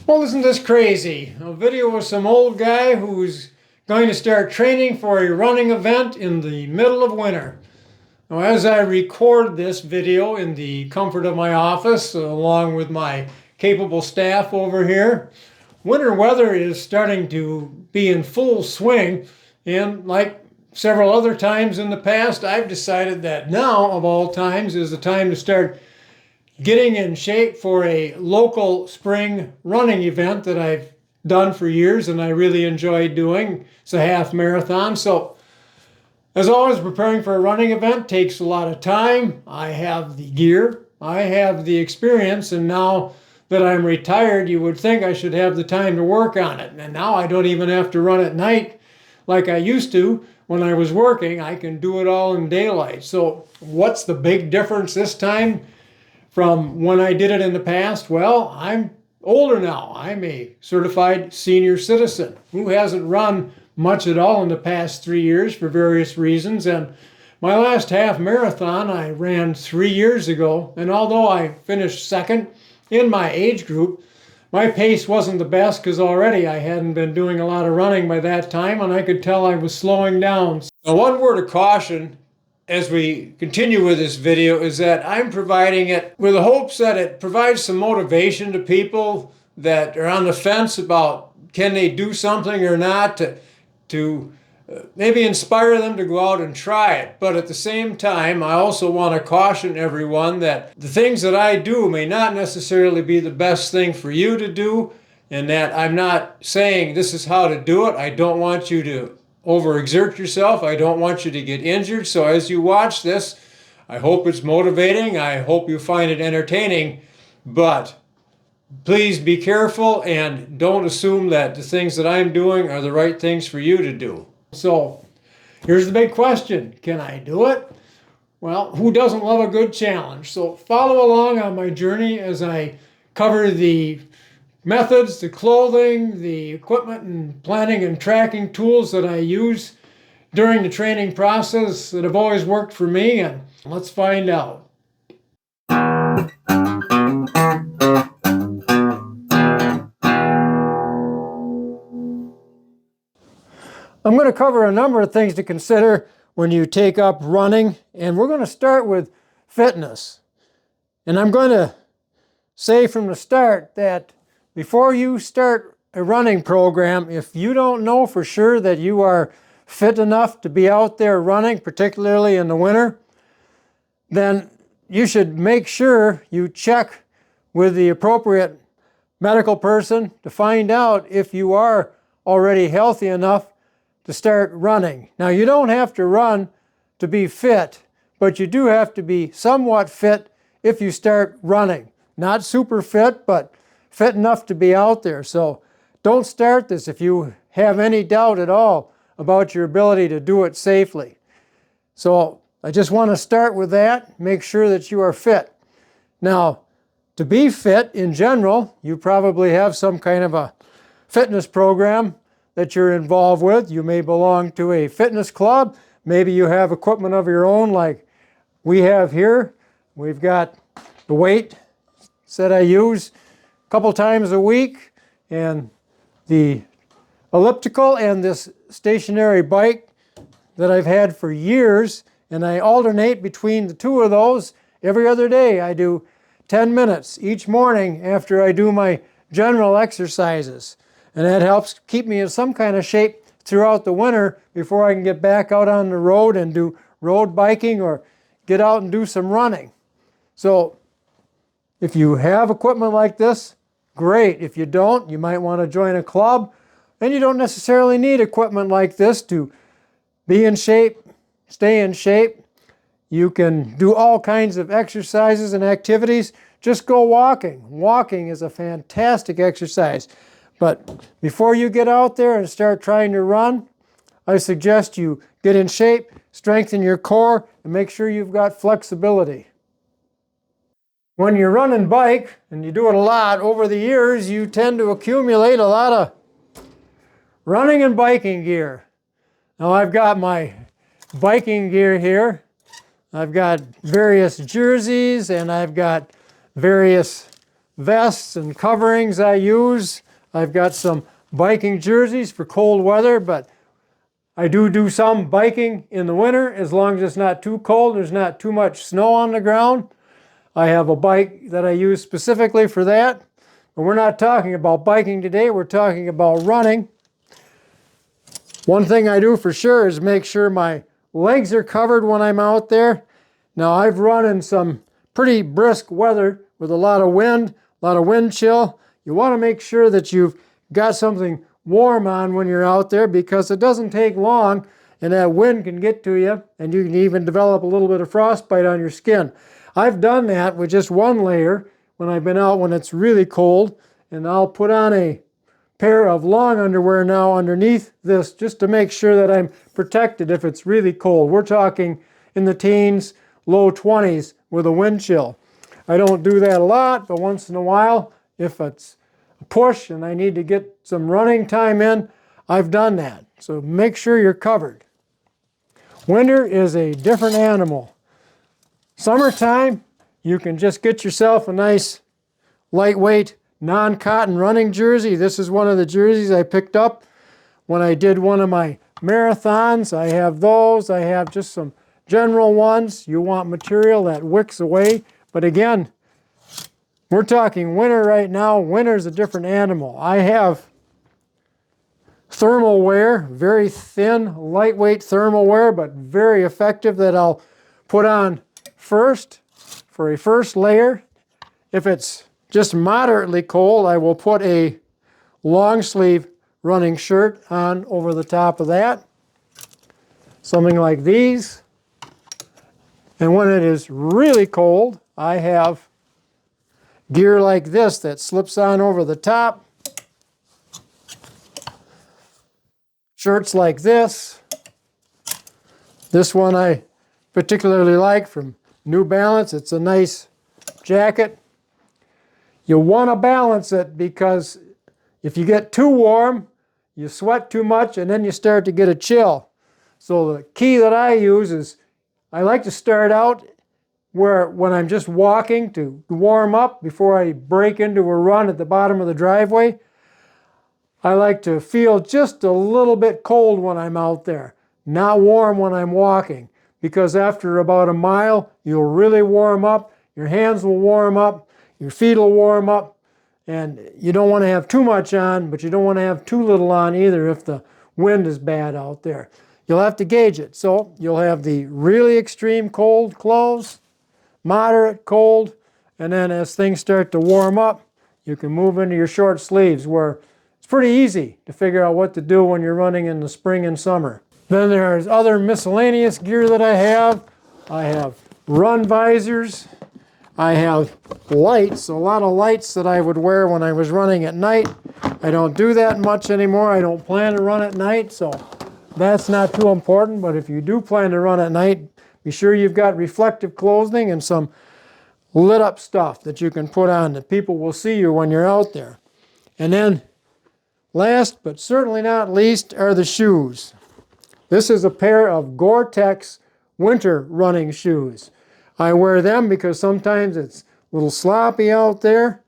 Well, isn't this crazy? A video of some old guy who's going to start training for a running event in the middle of winter. Now, as I record this video in the comfort of my office, along with my capable staff over here, winter weather is starting to be in full swing, and like several other times in the past, I've decided that now, of all times, is the time to start getting in shape for a local spring running event that I've done for years and I really enjoy doing. It's a half marathon. So, as always, preparing for a running event takes a lot of time. I have the gear, I have the experience, and now that I'm retired, you would think I should have the time to work on it. And now I don't even have to run at night like I used to when I was working. I can do it all in daylight. So, what's the big difference this time from when I did it in the past? Well, I'm older now. I'm a certified senior citizen who hasn't run much at all in the past 3 years for various reasons. And my last half marathon I ran 3 years ago. And although I finished second in my age group, my pace wasn't the best because already I hadn't been doing a lot of running by that time and I could tell I was slowing down. Now, one word of caution as we continue with this video is that I'm providing it with the hopes that it provides some motivation to people that are on the fence about can they do something or not, to maybe inspire them to go out and try it. But at the same time, I also want to caution everyone that the things that I do may not necessarily be the best thing for you to do, and that I'm not saying this is how to do it. I don't want you to overexert yourself. I don't want you to get injured. So as you watch this, I hope it's motivating. I hope you find it entertaining. But please be careful and don't assume that the things that I'm doing are the right things for you to do. So here's the big question. Can I do it? Well, who doesn't love a good challenge? So follow along on my journey as I cover the methods, the clothing, the equipment and planning and tracking tools that I use during the training process that have always worked for me, and let's find out. I'm going to cover a number of things to consider when you take up running, and we're going to start with fitness. And I'm going to say from the start that before you start a running program, if you don't know for sure that you are fit enough to be out there running, particularly in the winter, then you should make sure you check with the appropriate medical person to find out if you are already healthy enough to start running. Now, you don't have to run to be fit, but you do have to be somewhat fit if you start running. Not super fit, but fit enough to be out there. So don't start this if you have any doubt at all about your ability to do it safely. So I just want to start with that. Make sure that you are fit. Now, to be fit in general, you probably have some kind of a fitness program that you're involved with. You may belong to a fitness club. Maybe you have equipment of your own like we have here. We've got the weight that I use a couple times a week, and the elliptical and this stationary bike that I've had for years, and I alternate between the two of those every other day. I do 10 minutes each morning after I do my general exercises. And that helps keep me in some kind of shape throughout the winter before I can get back out on the road and do road biking or get out and do some running. So if you have equipment like this, great. If you don't, you might want to join a club. And you don't necessarily need equipment like this to be in shape, stay in shape. You can do all kinds of exercises and activities. Just go walking. Walking is a fantastic exercise. But before you get out there and start trying to run, I suggest you get in shape, strengthen your core, and make sure you've got flexibility. When you run and bike, and you do it a lot, over the years you tend to accumulate a lot of running and biking gear. Now I've got my biking gear here. I've got various jerseys and I've got various vests and coverings I use. I've got some biking jerseys for cold weather, but I do some biking in the winter as long as it's not too cold, there's not too much snow on the ground. I have a bike that I use specifically for that. But we're not talking about biking today, we're talking about running. One thing I do for sure is make sure my legs are covered when I'm out there. Now I've run in some pretty brisk weather with a lot of wind chill. You want to make sure that you've got something warm on when you're out there, because it doesn't take long and that wind can get to you and you can even develop a little bit of frostbite on your skin. I've done that with just one layer when I've been out when it's really cold, and I'll put on a pair of long underwear now underneath this just to make sure that I'm protected if it's really cold. We're talking in the teens, low 20s with a wind chill. I don't do that a lot, but once in a while, if it's a push and I need to get some running time in, I've done that. So make sure you're covered. Winter is a different animal. Summertime, you can just get yourself a nice lightweight non-cotton running jersey. This is one of the jerseys I picked up when I did one of my marathons. I have those. I have just some general ones. You want material that wicks away. But again, we're talking winter right now. Winter's a different animal. I have thermal wear, very thin, lightweight thermal wear, but very effective, that I'll put on first for a first layer. If it's just moderately cold, I will put a long sleeve running shirt on over the top of that. Something like these. And when it is really cold, I have gear like this that slips on over the top. Shirts like this. This one I particularly like from New Balance. It's a nice jacket. You want to balance it, because if you get too warm, you sweat too much and then you start to get a chill. So the key that I use is I like to start out when I'm just walking to warm up before I break into a run at the bottom of the driveway. I like to feel just a little bit cold when I'm out there, not warm when I'm walking, because after about a mile, you'll really warm up, your hands will warm up, your feet will warm up, and you don't want to have too much on, but you don't want to have too little on either if the wind is bad out there. You'll have to gauge it. So you'll have the really extreme cold clothes, moderate cold, and then as things start to warm up, you can move into your short sleeves, where it's pretty easy to figure out what to do when you're running in the spring and summer. Then there's other miscellaneous gear that I have. I have run visors. I have lights, a lot of lights that I would wear when I was running at night. I don't do that much anymore. I don't plan to run at night, so that's not too important. But if you do plan to run at night, be sure you've got reflective clothing and some lit up stuff that you can put on that people will see you when you're out there. And then last but certainly not least are the shoes. This is a pair of Gore-Tex winter running shoes. I wear them because sometimes it's a little sloppy out there,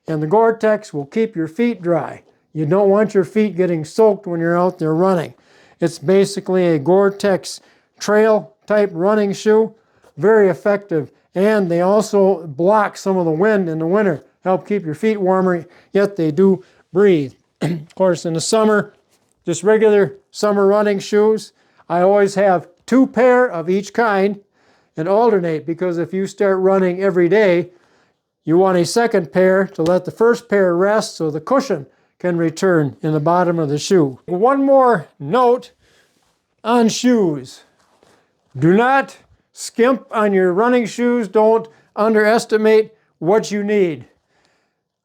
and the Gore-Tex will keep your feet dry. You don't want your feet getting soaked when you're out there running. It's basically a Gore-Tex trail type running shoe, very effective, and they also block some of the wind in the winter, help keep your feet warmer, yet they do breathe. Of course, in the summer, just regular summer running shoes, I always have 2 pair of each kind and alternate, because if you start running every day, you want a second pair to let the first pair rest so the cushion can return in the bottom of the shoe. One more note on shoes. Do not skimp on your running shoes. Don't underestimate what you need.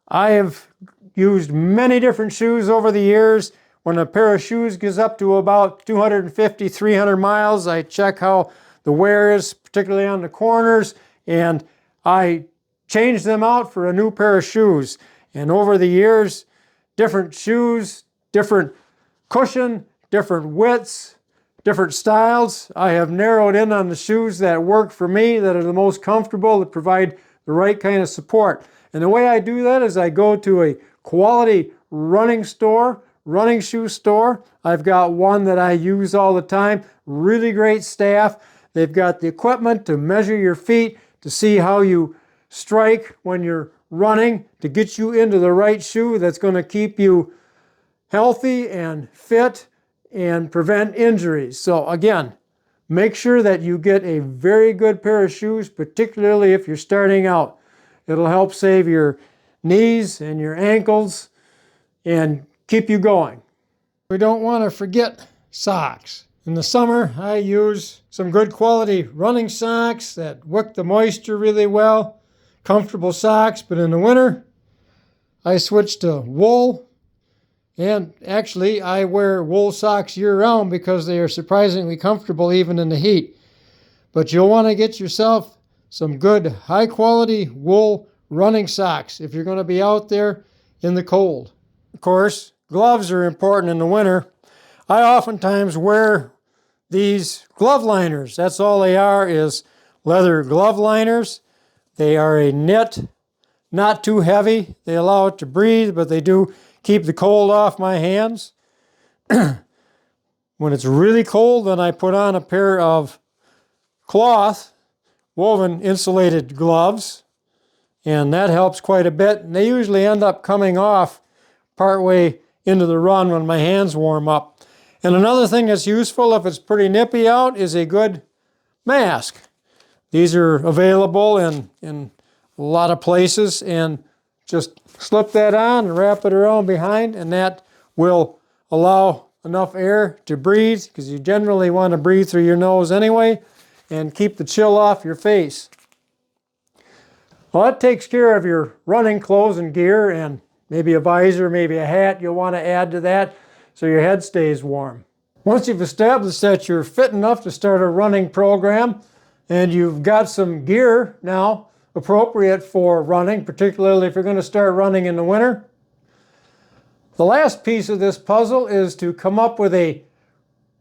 I have used many different shoes over the years. When a pair of shoes gets up to about 250, 300 miles, I check how the wear is, particularly on the corners, and I change them out for a new pair of shoes. And over the years, different shoes, different cushion, different widths, different styles. I have narrowed in on the shoes that work for me, that are the most comfortable, that provide the right kind of support. And the way I do that is I go to a quality running store, running shoe store. I've got one that I use all the time. Really great staff. They've got the equipment to measure your feet, to see how you strike when you're running, to get you into the right shoe that's going to keep you healthy and fit and prevent injuries. So again, make sure that you get a very good pair of shoes, particularly if you're starting out. It'll help save your knees and your ankles and keep you going. We don't want to forget socks. In the summer, I use some good quality running socks that wick the moisture really well. Comfortable socks, but in the winter, I switch to wool. And actually, I wear wool socks year-round because they are surprisingly comfortable even in the heat. But you'll want to get yourself some good, high-quality wool running socks if you're going to be out there in the cold. Of course, gloves are important in the winter. I oftentimes wear these glove liners. That's all they are, is leather glove liners. They are a knit, not too heavy. They allow it to breathe, but they do keep the cold off my hands. When it's really cold, then I put on a pair of cloth, woven insulated gloves, and that helps quite a bit. And they usually end up coming off partway into the run when my hands warm up. And another thing that's useful if it's pretty nippy out is a good mask. These are available in a lot of places, and just slip that on and wrap it around behind, and that will allow enough air to breathe, because you generally want to breathe through your nose anyway, and keep the chill off your face. Well, that takes care of your running clothes and gear, and maybe a visor, maybe a hat you'll want to add to that so your head stays warm. Once you've established that you're fit enough to start a running program, and you've got some gear now appropriate for running, particularly if you're going to start running in the winter, the last piece of this puzzle is to come up with a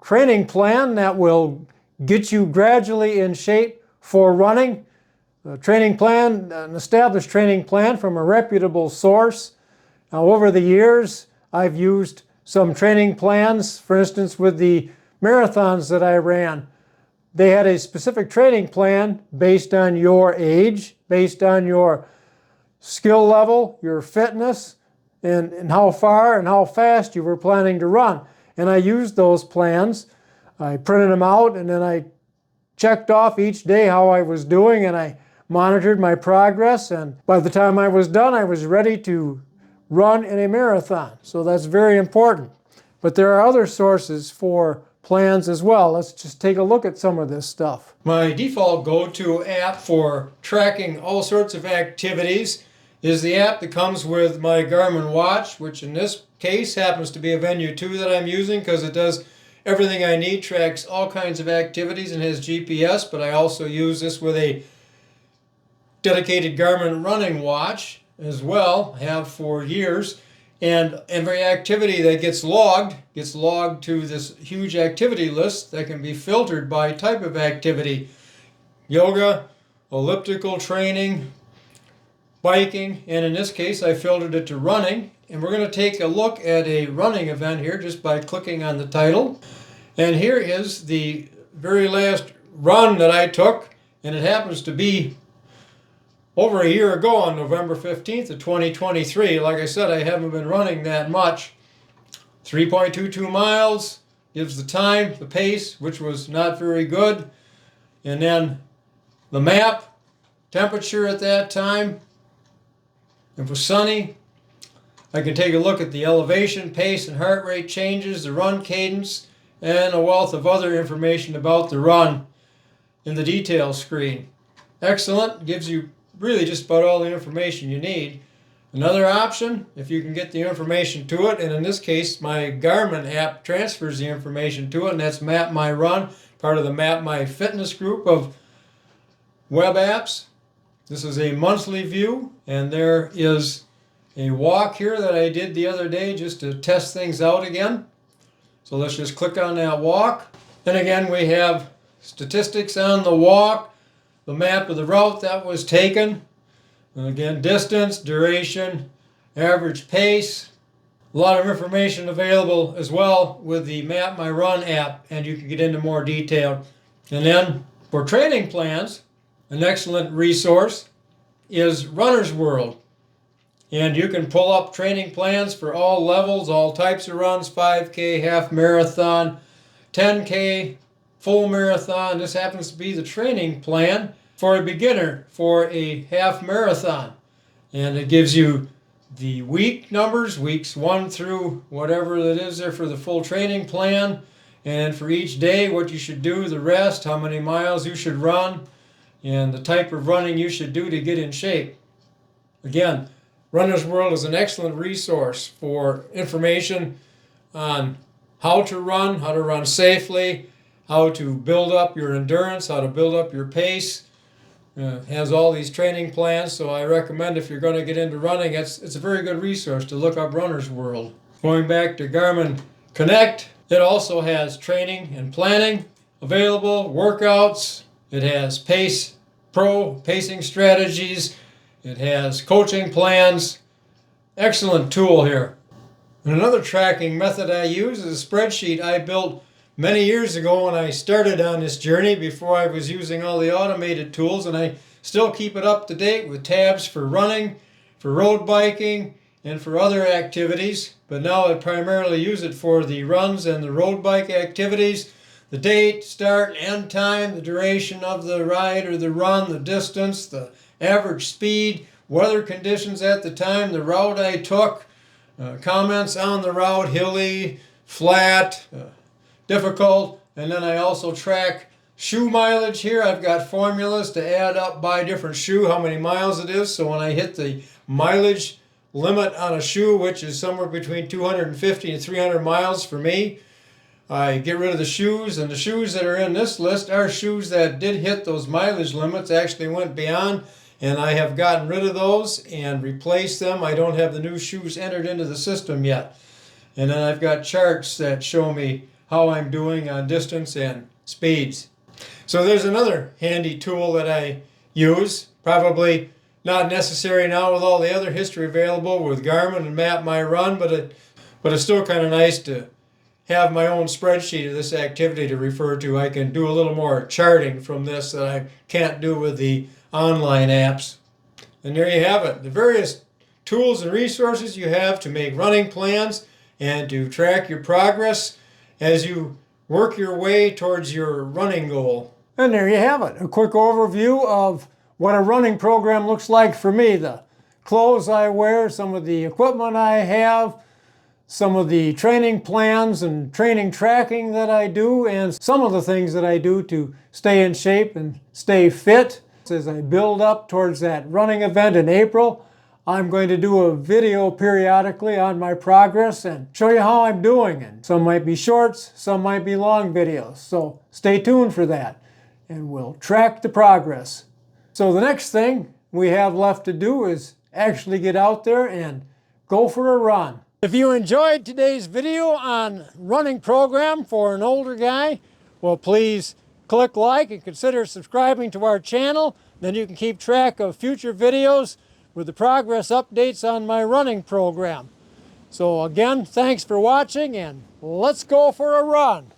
training plan that will get you gradually in shape for running. A training plan, an established training plan from a reputable source. Now, over the years, I've used some training plans, for instance, with the marathons that I ran. They had a specific training plan based on your age, based on your skill level, your fitness, and how far and how fast you were planning to run. And I used those plans. I printed them out, and then I checked off each day how I was doing, and I monitored my progress. And by the time I was done, I was ready to run in a marathon. So that's very important. But there are other sources for plans as well. Let's just take a look at some of this stuff. My default go-to app for tracking all sorts of activities is the app that comes with my Garmin watch, which in this case happens to be a Venue 2 that I'm using because it does everything I need, tracks all kinds of activities, and has GPS, but I also use this with a dedicated Garmin running watch as well, have for years. And every activity that gets logged to this huge activity list that can be filtered by type of activity. Yoga, elliptical training, biking, and in this case I filtered it to running. And we're going to take a look at a running event here just by clicking on the title. And here is the very last run that I took, and it happens to be over a year ago on November 15th of 2023. Like I said, I haven't been running that much. 3.22 miles gives the time, the pace, which was not very good. And then the map, temperature at that time. It was sunny. I can take a look at the elevation, pace, and heart rate changes, the run cadence, and a wealth of other information about the run in the details screen. Excellent. Gives you really just about all the information you need. Another option, if you can get the information to it, and in this case my Garmin app transfers the information to it, and that's Map My Run, part of the Map My Fitness group of web apps. This is a monthly view, and there is a walk here that I did the other day just to test things out again. So let's just click on that walk. Then again we have statistics on the walk, the map of the route that was taken, And again, distance, duration, average pace. A lot of information available as well with the Map My Run app, and you can get into more detail. And then for training plans, an excellent resource is Runner's World. And you can pull up training plans for all levels, all types of runs, 5K, half marathon, 10K, full marathon. This happens to be the training plan for a beginner for a half marathon. And it gives you the week numbers, weeks 1 through whatever it is there for the full training plan. And for each day, what you should do, the rest, how many miles you should run, and the type of running you should do to get in shape. Again, Runner's World is an excellent resource for information on how to run safely, how to build up your endurance, how to build up your pace. Has all these training plans, so I recommend if you're going to get into running, it's a very good resource to look up Runner's World. Going back to Garmin Connect, it also has training and planning available, workouts. It has pacing strategies. It has coaching plans. Excellent tool here. And another tracking method I use is a spreadsheet I built many years ago when I started on this journey before I was using all the automated tools, and I still keep it up to date with tabs for running, for road biking, and for other activities. But now I primarily use it for the runs and the road bike activities. The date, start, end time, the duration of the ride or the run, the distance, the average speed, weather conditions at the time, the route I took, comments on the route, hilly, flat, difficult, and then I also track shoe mileage here. I've got formulas to add up by different shoe how many miles it is, so when I hit the mileage limit on a shoe, which is somewhere between 250 and 300 miles for me, I get rid of the shoes, and the shoes that are in this list are shoes that did hit those mileage limits, actually went beyond, and I have gotten rid of those and replaced them. I don't have the new shoes entered into the system yet. And then I've got charts that show me how I'm doing on distance and speeds. So there's another handy tool that I use, probably not necessary now with all the other history available with Garmin and Map My Run, but it's still kind of nice to have my own spreadsheet of this activity to refer to. I can do a little more charting from this that I can't do with the online apps. And there you have it, the various tools and resources you have to make running plans and to track your progress as you work your way towards your running goal. And there you have it, a quick overview of what a running program looks like for me. The clothes I wear, some of the equipment I have, some of the training plans and training tracking that I do, and some of the things that I do to stay in shape and stay fit. As I build up towards that running event in April, I'm going to do a video periodically on my progress and show you how I'm doing. And some might be shorts, some might be long videos. So stay tuned for that, and we'll track the progress. So the next thing we have left to do is actually get out there and go for a run. If you enjoyed today's video on running program for an older guy, well, please click like and consider subscribing to our channel. Then you can keep track of future videos with the progress updates on my running program. So again, thanks for watching, and let's go for a run.